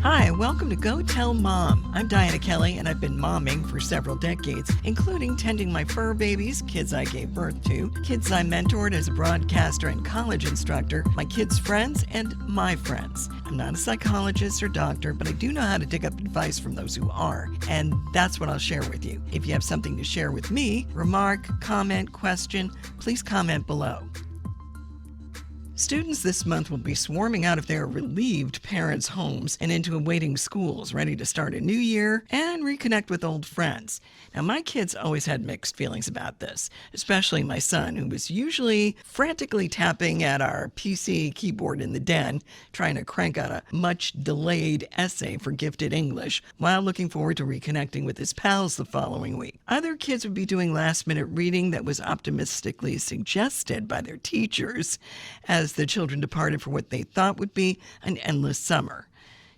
Hi, welcome to Go Tell Mom. I'm Dianna Kelly, and I've been momming for several decades, including tending my fur babies, kids I gave birth to, kids I mentored as a broadcaster and college instructor, my kids' friends, and my friends. I'm not a psychologist or doctor, but I do know how to dig up advice from those who are, and that's what I'll share with you. If you have something to share with me, remark, comment, question, please comment below. Students this month will be swarming out of their relieved parents' homes and into awaiting schools, ready to start a new year and reconnect with old friends. Now, my kids always had mixed feelings about this, especially my son, who was usually frantically tapping at our PC keyboard in the den, trying to crank out a much-delayed essay for gifted English, while looking forward to reconnecting with his pals the following week. Other kids would be doing last-minute reading that was optimistically suggested by their teachers, as the children departed for what they thought would be an endless summer.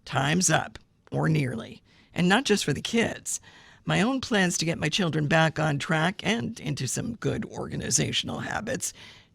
Time's up, or nearly. And not just for the kids. My own plans to get my children back on track and into some good organizational habits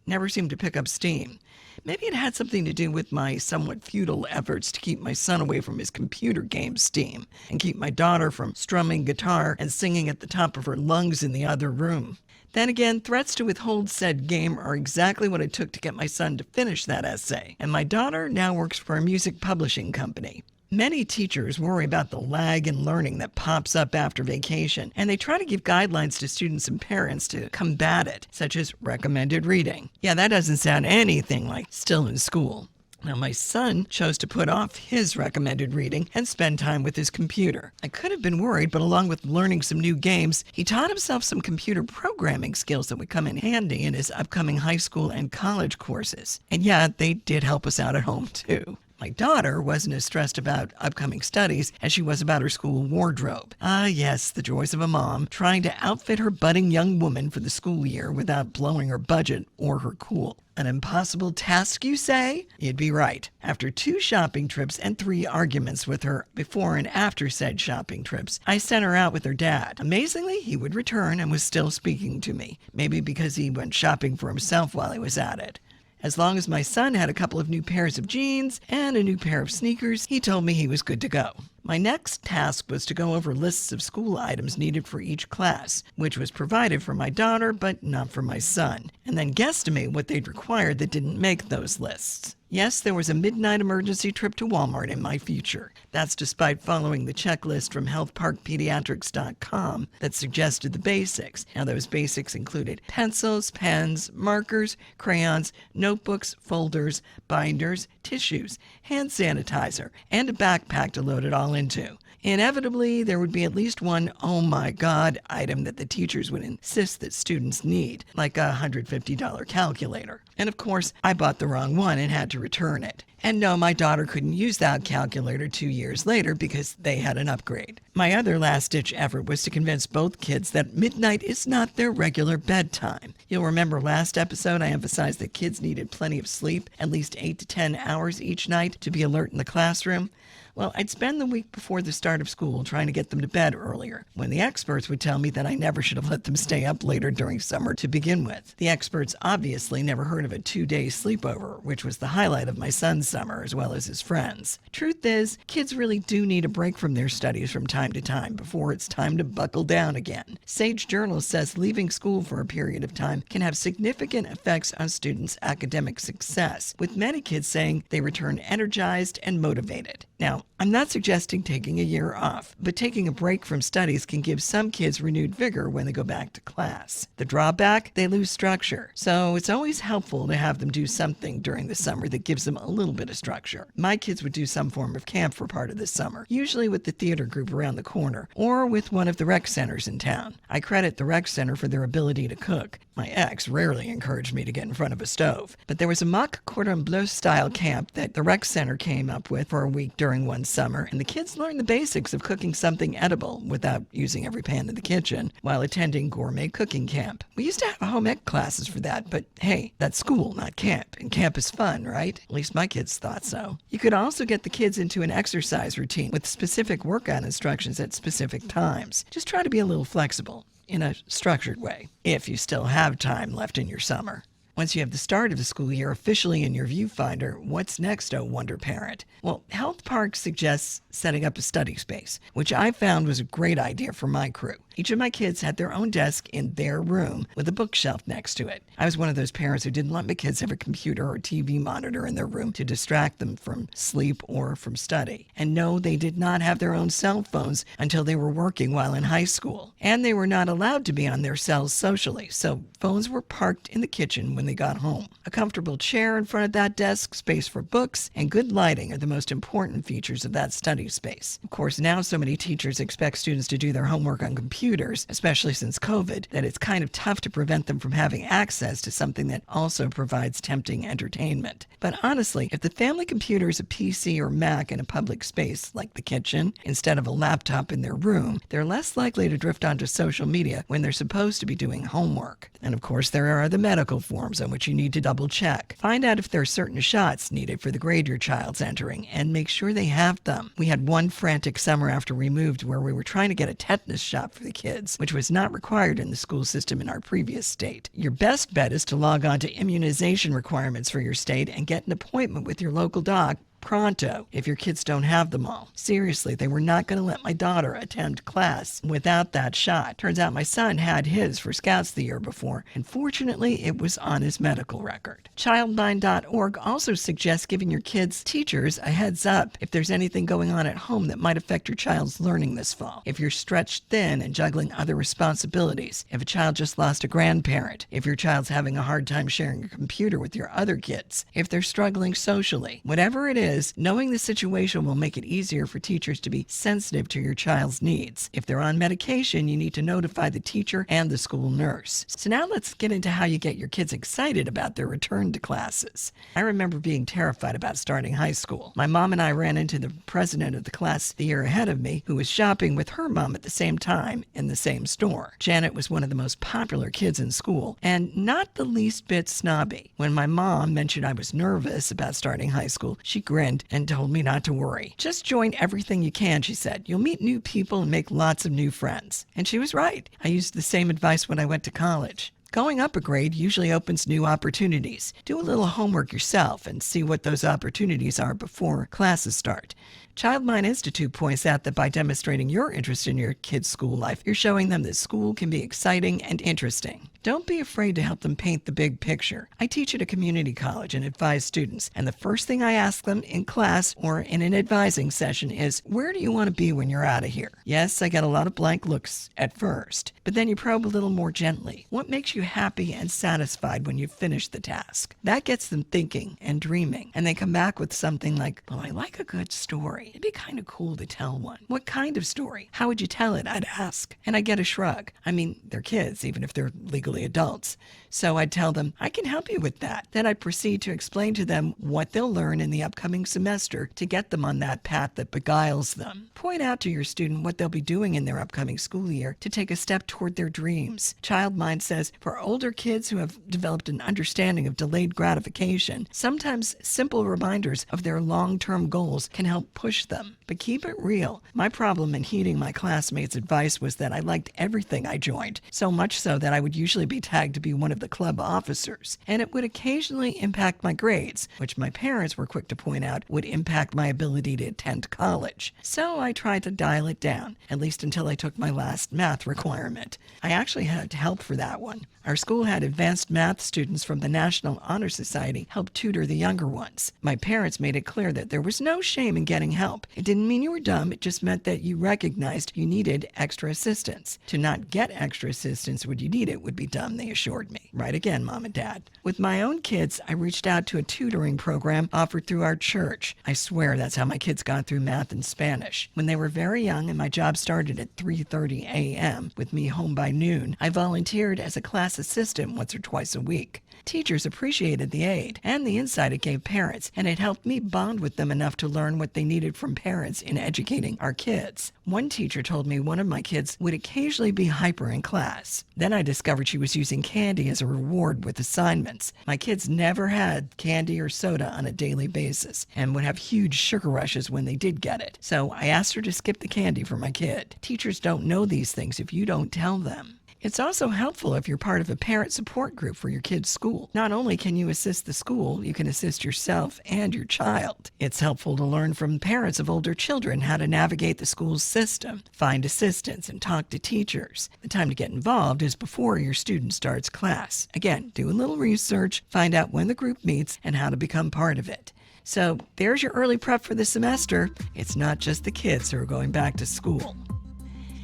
never seemed to pick up steam. Maybe it had something to do with my somewhat futile efforts to keep my son away from his computer game steam and keep my daughter from strumming guitar and singing at the top of her lungs in the other room. Then again, threats to withhold said game are exactly what it took to get my son to finish that essay, and my daughter now works for a music publishing company. Many teachers worry about the lag in learning that pops up after vacation, and they try to give guidelines to students and parents to combat it, such as recommended reading. Yeah, that doesn't sound anything like still in school. Now, my son chose to put off his recommended reading and spend time with his computer. I could have been worried, but along with learning some new games, he taught himself some computer programming skills that would come in handy in his upcoming high school and college courses. And yeah, they did help us out at home, too. My daughter wasn't as stressed about upcoming studies as she was about her school wardrobe. Ah, yes, the joys of a mom, trying to outfit her budding young woman for the school year without blowing her budget or her cool. An impossible task, you say? You'd be right. After 2 shopping trips and 3 arguments with her before and after said shopping trips, I sent her out with her dad. Amazingly, he would return and was still speaking to me, maybe because he went shopping for himself while he was at it. As long as my son had a couple of new pairs of jeans and a new pair of sneakers, he told me he was good to go. My next task was to go over lists of school items needed for each class, which was provided for my daughter but not for my son, and then guesstimate what they'd required that didn't make those lists. Yes, there was a midnight emergency trip to Walmart in my future. That's despite following the checklist from healthparkpediatrics.com that suggested the basics. Now, those basics included pencils, pens, markers, crayons, notebooks, folders, binders, tissues, hand sanitizer, and a backpack to load it all into. Inevitably, there would be at least one oh my God item that the teachers would insist that students need, like a $150 calculator. And of course, I bought the wrong one and had to return it. And no, my daughter couldn't use that calculator 2 years later because they had an upgrade. My other last-ditch effort was to convince both kids that midnight is not their regular bedtime. You'll remember last episode I emphasized that kids needed plenty of sleep, at least 8 to 10 hours each night, to be alert in the classroom. Well, I'd spend the week before the start of school trying to get them to bed earlier, when the experts would tell me that I never should have let them stay up later during summer to begin with. The experts obviously never heard of a 2-day sleepover, which was the highlight of my son's summer as well as his friends. Truth is, kids really do need a break from their studies from time to time before it's time to buckle down again. Sage Journal says leaving school for a period of time can have significant effects on students' academic success, with many kids saying they return energized and motivated. Now, I'm not suggesting taking a year off, but taking a break from studies can give some kids renewed vigor when they go back to class. The drawback? They lose structure. So it's always helpful to have them do something during the summer that gives them a little bit of structure. My kids would do some form of camp for part of the summer, usually with the theater group around the corner, or with one of the rec centers in town. I credit the rec center for their ability to cook. My ex rarely encouraged me to get in front of a stove, but there was a mock cordon bleu style camp that the rec center came up with for a week during one summer, and the kids learned the basics of cooking something edible without using every pan in the kitchen while attending gourmet cooking camp. We used to have home ec classes for that, but hey, that's school, not camp, and camp is fun, right? At least my kids thought so. You could also get the kids into an exercise routine with specific workout instructions at specific times. Just try to be a little flexible in a structured way, if you still have time left in your summer. Once you have the start of the school year officially in your viewfinder, what's next, oh wonder parent? Well, Health Park suggests setting up a study space, which I found was a great idea for my crew. Each of my kids had their own desk in their room with a bookshelf next to it. I was one of those parents who didn't let my kids have a computer or TV monitor in their room to distract them from sleep or from study. And no, they did not have their own cell phones until they were working while in high school. And they were not allowed to be on their cells socially, so phones were parked in the kitchen when they got home. A comfortable chair in front of that desk, space for books, and good lighting are the most important features of that study space. Of course, now so many teachers expect students to do their homework on computers, especially since COVID, that it's kind of tough to prevent them from having access to something that also provides tempting entertainment. But honestly, if the family computer is a PC or Mac in a public space, like the kitchen, instead of a laptop in their room, they're less likely to drift onto social media when they're supposed to be doing homework. And of course, there are the medical forms on which you need to double check. Find out if there are certain shots needed for the grade your child's entering, and make sure they have them. We had one frantic summer after we moved where we were trying to get a tetanus shot for the kids, which was not required in the school system in our previous state. Your best bet is to log on to immunization requirements for your state and get an appointment with your local doc pronto if your kids don't have them all. Seriously, they were not going to let my daughter attend class without that shot. Turns out my son had his for Scouts the year before, and fortunately it was on his medical record. Childmind.org also suggests giving your kids' teachers a heads up if there's anything going on at home that might affect your child's learning this fall. If you're stretched thin and juggling other responsibilities, if a child just lost a grandparent, if your child's having a hard time sharing a computer with your other kids, if they're struggling socially, whatever it is, knowing the situation will make it easier for teachers to be sensitive to your child's needs. If they're on medication, you need to notify the teacher and the school nurse. So now let's get into how you get your kids excited about their return to classes. I remember being terrified about starting high school. My mom and I ran into the president of the class the year ahead of me, who was shopping with her mom at the same time in the same store. Janet was one of the most popular kids in school and not the least bit snobby. When my mom mentioned I was nervous about starting high school, she grinned and told me not to worry. Just join everything you can, she said. You'll meet new people and make lots of new friends. And she was right. I used the same advice when I went to college. Going up a grade usually opens new opportunities. Do a little homework yourself and see what those opportunities are before classes start. Child Mind Institute points out that by demonstrating your interest in your kids' school life, you're showing them that school can be exciting and interesting. Don't be afraid to help them paint the big picture. I teach at a community college and advise students, and the first thing I ask them in class or in an advising session is, where do you want to be when you're out of here? Yes, I get a lot of blank looks at first, but then you probe a little more gently. What makes you happy and satisfied when you've finished the task? That gets them thinking and dreaming, and they come back with something like, well, I like a good story. It'd be kind of cool to tell one. What kind of story? How would you tell it? I'd ask. And I get a shrug. I mean, they're kids, even if they're legally adults. So I'd tell them, I can help you with that. Then I'd proceed to explain to them what they'll learn in the upcoming semester to get them on that path that beguiles them. Point out to your student what they'll be doing in their upcoming school year to take a step toward their dreams. Child Mind says, for older kids who have developed an understanding of delayed gratification, sometimes simple reminders of their long-term goals can help push them. But keep it real. My problem in heeding my classmates' advice was that I liked everything I joined, so much so that I would usually be tagged to be one of the club officers, and it would occasionally impact my grades, which my parents were quick to point out would impact my ability to attend college. So I tried to dial it down, at least until I took my last math requirement. I actually had help for that one. Our school had advanced math students from the National Honor Society help tutor the younger ones. My parents made it clear that there was no shame in getting help. It didn't mean you were dumb, it just meant that you recognized you needed extra assistance. To not get extra assistance when you need it would be dumb, they assured me. Right again, Mom and Dad. With my own kids, I reached out to a tutoring program offered through our church. I swear that's how my kids got through math and Spanish. When they were very young and my job started at 3:30 a.m. with me home by noon, I volunteered as a class assistant once or twice a week. Teachers appreciated the aid and the insight it gave parents, and it helped me bond with them enough to learn what they needed from parents in educating our kids. One teacher told me one of my kids would occasionally be hyper in class. Then I discovered she was using candy as a reward with assignments. My kids never had candy or soda on a daily basis and would have huge sugar rushes when they did get it. So I asked her to skip the candy for my kid. Teachers don't know these things if you don't tell them. It's also helpful if you're part of a parent support group for your kid's school. Not only can you assist the school, you can assist yourself and your child. It's helpful to learn from parents of older children how to navigate the school's system, find assistance, and talk to teachers. The time to get involved is before your student starts class. Again, do a little research, find out when the group meets, and how to become part of it. So there's your early prep for the semester. It's not just the kids who are going back to school.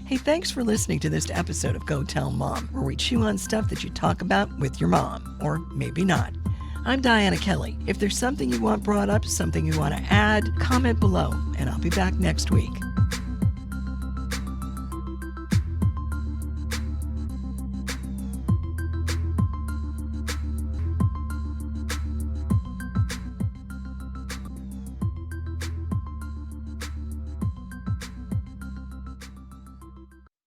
Hey, thanks for listening to this episode of Go Tell Mom, where we chew on stuff that you talk about with your mom, or maybe not. I'm Dianna Kelly. If there's something you want brought up, something you want to add, comment below, and I'll be back next week.